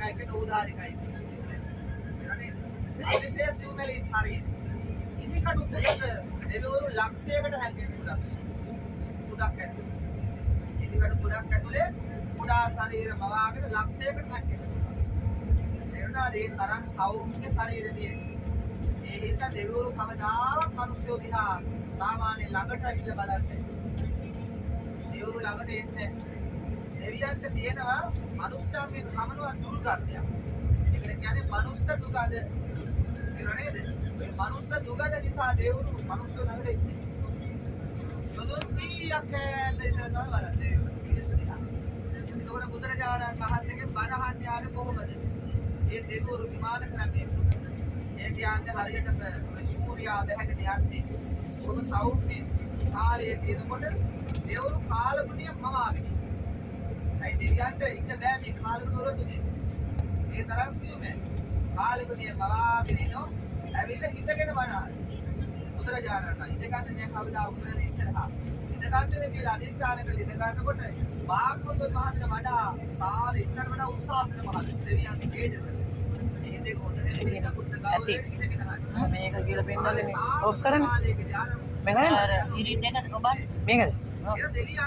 එකයි උදාරිකයි. අතිශය සිව්මැලි ශරීරය. ඉදිකටු දෙක දෙවිවරු ලක්ෂයකට හැංගෙන්න පුළුවන්. කුඩක් ඇතුලේ. ඉදිකටු කුඩක් ඇතුලේ කුඩා ශරීර මවාගෙන ලක්ෂයකට හැංගෙන්න පුළුවන්. තේරුණාද? ඒ තරම් සෞඛ්‍ය ශරීරය. ඒ හින්දා දෙවිවරු කවදාවත් මිනිස්සු දිහා සාමාන්‍ය ළඟට ඇවිල්ලා බලන්නේ. දෙවිවරු ළඟට එන්නේ. දෙවියන්ට තියෙනවා මනුස්සයන්ගේ කමනවා දුර්ගන්ධයක්. ඒකට කියන්නේ මනුස්ස දුගඳ. ඒක නේද? මේ මනුස්ස දුගඳ නිසා දෙවිවරු මනුස්සය ළඟට එන්නේ. යොදුන් 100ක් ඇදලා බලන්නේ. ඒතකොට බුදුරජාණන් වහන්සේගේ බණ අහන්න යාවේ කොහොමද? ඒ දෙවිවරු විමාන කරන්නේ. ඒ කියන්නේ හරියට සූර්යා බැහැගෙන යද්දී කොහොම සෞඛ්‍ය කාලයේ තියෙනකොට දෙවිවරු කාලගුණිය මවාගෙන. ඒ දෙවියන්ට ඉන්න බෑ මේ කාලගුණ වලදී. ඒ තරම් සියුමයි. කාලගුණිය මවාගෙන ඉනෝ ඇවිල්ලා හිටගෙන වනාලේ. බුදුරජාණන් වහන්සේ ඉඳගන්න දැන් කවදා උදුරනේ ඉස්සරහා. ඉඳගන්නනේ කියලා අදිස්ථාන කරලා ඉඳගන්නකොට භාග්‍යවතුන් වහන්සේ වඩා සාල ඉන්නකට වඩා උත්සාහන මහත් දෙවියන්ගේ තේජස. මේ දෙක හොඳනේ ඉන්න බුද්ධ ගෞරවයෙන් ඉඳගෙන හරි. මේක කියලා පෙන්නන්නේ ඔෆ් කරන්න. මේක නේද? ඉරි දෙක ඔබ මේකද? දෙවියන්